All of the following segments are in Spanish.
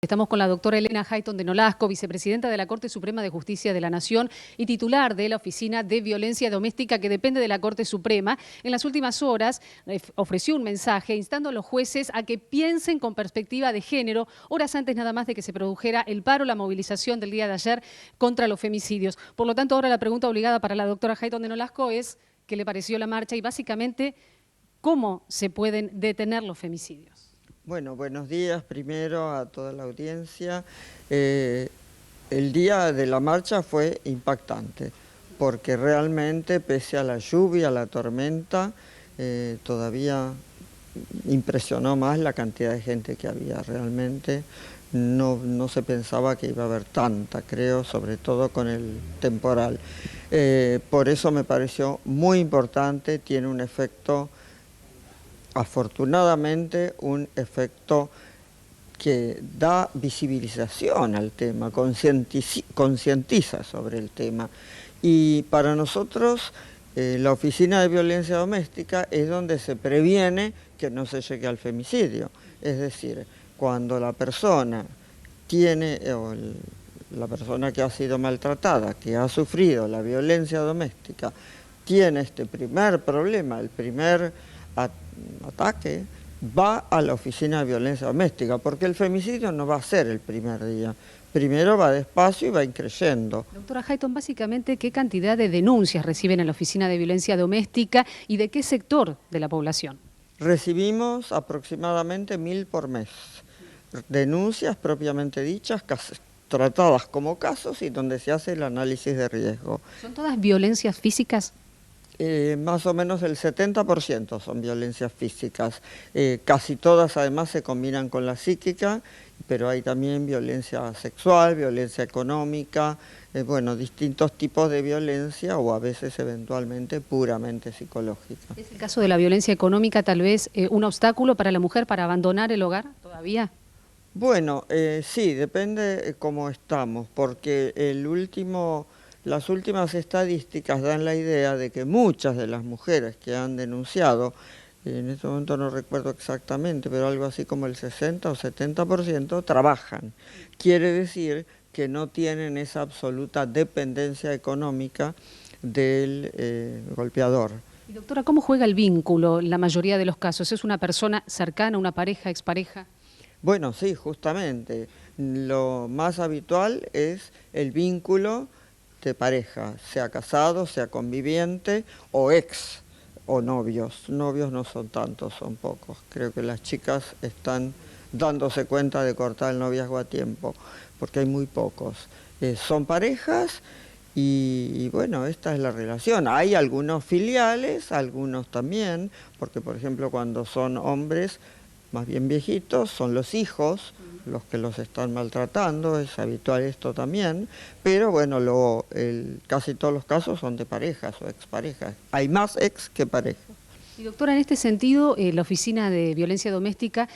Estamos con la doctora Elena Hayton de Nolasco, vicepresidenta de la Corte Suprema de Justicia de la Nación y titular de la Oficina de Violencia Doméstica que depende de la Corte Suprema. En las últimas horas ofreció un mensaje instando a los jueces a que piensen con perspectiva de género, horas antes nada más de que se produjera el paro, la movilización del día de ayer contra los femicidios. Por lo tanto, ahora la pregunta obligada para la doctora Hayton de Nolasco es ¿qué le pareció la marcha y básicamente cómo se pueden detener los femicidios? Bueno, buenos días primero a toda la audiencia. El día de la marcha fue impactante, porque realmente pese a la lluvia, a la tormenta, todavía impresionó más la cantidad de gente que había. Realmente no se pensaba que iba a haber tanta, creo, sobre todo con el temporal. Por eso me pareció muy importante, tiene un efecto, afortunadamente, un efecto que da visibilización al tema, concientiza sobre el tema. Y para nosotros, la Oficina de Violencia Doméstica es donde se previene que no se llegue al femicidio. Es decir, cuando la persona tiene, la persona que ha sido maltratada, que ha sufrido la violencia doméstica, tiene este primer problema, el primer ataque, va a la Oficina de Violencia Doméstica, porque el femicidio no va a ser el primer día. Primero va despacio y va increyendo. Doctora Hayton, básicamente, ¿qué cantidad de denuncias reciben en la Oficina de Violencia Doméstica y de qué sector de la población? Recibimos aproximadamente 1000 por mes. Denuncias propiamente dichas, tratadas como casos y donde se hace el análisis de riesgo. ¿Son todas violencias físicas? Más o menos el 70% son violencias físicas. Casi todas además se combinan con la psíquica, pero hay también violencia sexual, violencia económica, bueno, distintos tipos de violencia o a veces eventualmente puramente psicológica. ¿Es el caso de la violencia económica tal vez un obstáculo para la mujer para abandonar el hogar todavía? Bueno, sí, depende cómo estamos, porque las últimas estadísticas dan la idea de que muchas de las mujeres que han denunciado, en este momento no recuerdo exactamente, pero algo así como el 60 o 70% trabajan. Quiere decir que no tienen esa absoluta dependencia económica del golpeador. Y doctora, ¿cómo juega el vínculo en la mayoría de los casos? ¿Es una persona cercana, una pareja, expareja? Bueno, sí, justamente. Lo más habitual es el vínculo de pareja, sea casado, sea conviviente o ex o novios. Novios no son tantos, son pocos. Creo que las chicas están dándose cuenta de cortar el noviazgo a tiempo, porque hay muy pocos. Son parejas y bueno, esta es la relación. Hay algunos filiales, algunos también, porque por ejemplo cuando son hombres más bien viejitos, son los hijos los que los están maltratando, es habitual esto también, pero bueno, casi todos los casos son de parejas o exparejas. Hay más ex que parejas. Y doctora, en este sentido, la Oficina de Violencia Doméstica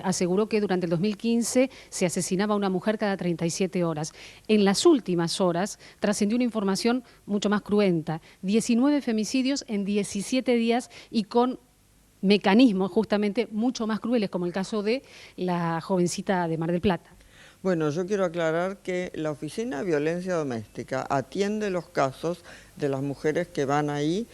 aseguró que durante el 2015 se asesinaba a una mujer cada 37 horas. En las últimas horas trascendió una información mucho más cruenta, 19 femicidios en 17 días y con mecanismos justamente mucho más crueles, como el caso de la jovencita de Mar del Plata. Bueno, yo quiero aclarar que la Oficina de Violencia Doméstica atiende los casos de las mujeres que van ahí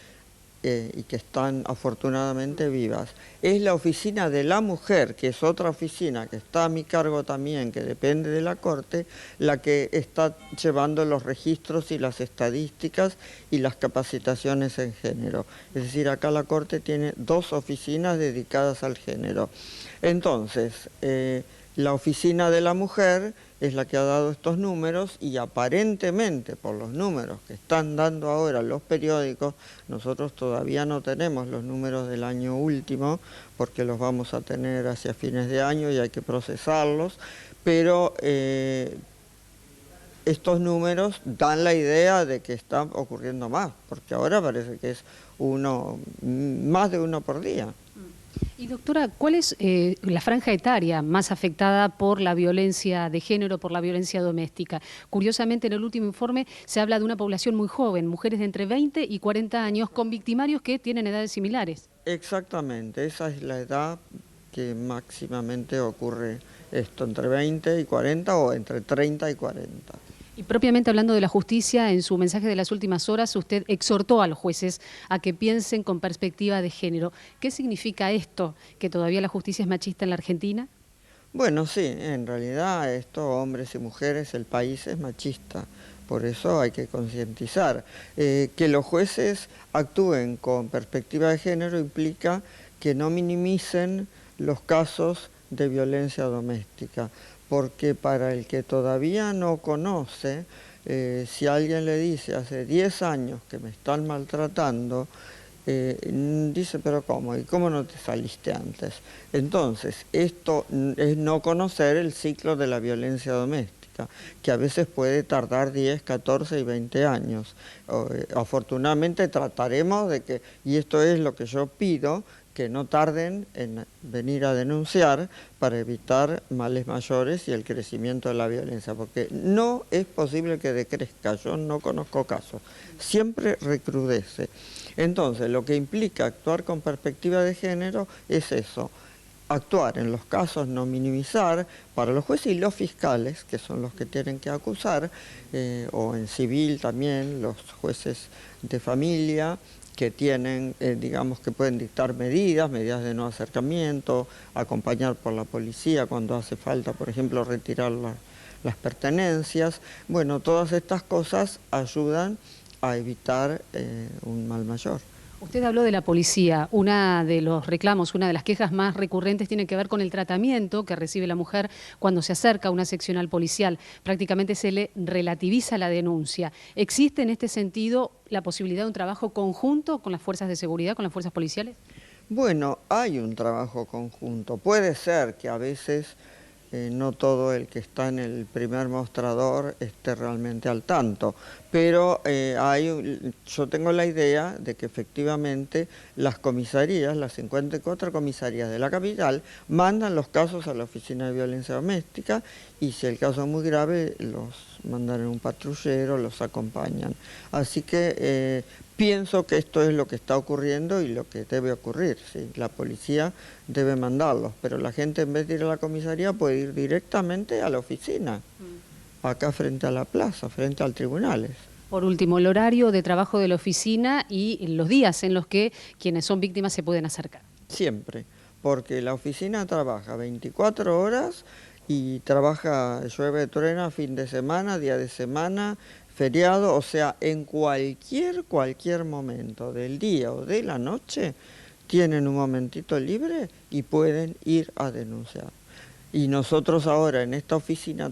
y que están afortunadamente vivas. Es la Oficina de la Mujer, que es otra oficina que está a mi cargo también, que depende de la Corte, la que está llevando los registros y las estadísticas y las capacitaciones en género. Es decir, acá la Corte tiene 2 oficinas dedicadas al género. Entonces, la Oficina de la Mujer es la que ha dado estos números y aparentemente por los números que están dando ahora los periódicos, nosotros todavía no tenemos los números del año último porque los vamos a tener hacia fines de año y hay que procesarlos, pero estos números dan la idea de que está ocurriendo más, porque ahora parece que es más de uno por día. Y doctora, ¿cuál es la franja etaria más afectada por la violencia de género, por la violencia doméstica? Curiosamente, en el último informe se habla de una población muy joven, mujeres de entre 20 y 40 años, con victimarios que tienen edades similares. Exactamente, esa es la edad que máximamente ocurre esto, entre 20 y 40 o entre 30 y 40. Y propiamente hablando de la justicia, en su mensaje de las últimas horas, usted exhortó a los jueces a que piensen con perspectiva de género. ¿Qué significa esto, que todavía la justicia es machista en la Argentina? Bueno, sí, en realidad esto, hombres y mujeres, el país es machista, por eso hay que concientizar. Que los jueces actúen con perspectiva de género implica que no minimicen los casos de violencia doméstica, porque para el que todavía no conoce, si alguien le dice hace 10 años que me están maltratando, dice, pero ¿cómo? ¿Y cómo no te saliste antes? Entonces, esto es no conocer el ciclo de la violencia doméstica, que a veces puede tardar 10, 14 y 20 años. Afortunadamente trataremos de que, y esto es lo que yo pido, que no tarden en venir a denunciar para evitar males mayores y el crecimiento de la violencia, porque no es posible que decrezca, yo no conozco casos, siempre recrudece. Entonces, lo que implica actuar con perspectiva de género es eso, actuar en los casos, no minimizar, para los jueces y los fiscales, que son los que tienen que acusar, o en civil también, los jueces de familia, que tienen, digamos, que pueden dictar medidas de no acercamiento, acompañar por la policía cuando hace falta, por ejemplo, retirar las pertenencias. Bueno, todas estas cosas ayudan a evitar un mal mayor. Usted habló de la policía. Uno de los reclamos, una de las quejas más recurrentes tiene que ver con el tratamiento que recibe la mujer cuando se acerca a una seccional policial. Prácticamente se le relativiza la denuncia. ¿Existe en este sentido la posibilidad de un trabajo conjunto con las fuerzas de seguridad, con las fuerzas policiales? Bueno, hay un trabajo conjunto. Puede ser que a veces no todo el que está en el primer mostrador esté realmente al tanto, pero yo tengo la idea de que efectivamente las comisarías, las 54 comisarías de la capital, mandan los casos a la Oficina de Violencia Doméstica y si el caso es muy grave los mandan en un patrullero, los acompañan. Así que pienso que esto es lo que está ocurriendo y lo que debe ocurrir, ¿sí? La policía debe mandarlos, pero la gente en vez de ir a la comisaría puede ir directamente a la oficina, acá frente a la plaza, frente al tribunales. Por último, el horario de trabajo de la oficina y los días en los que quienes son víctimas se pueden acercar. Siempre, porque la oficina trabaja 24 horas y trabaja, llueve, truena, fin de semana, día de semana, feriado, o sea, en cualquier momento del día o de la noche, tienen un momentito libre y pueden ir a denunciar. Y nosotros ahora en esta oficina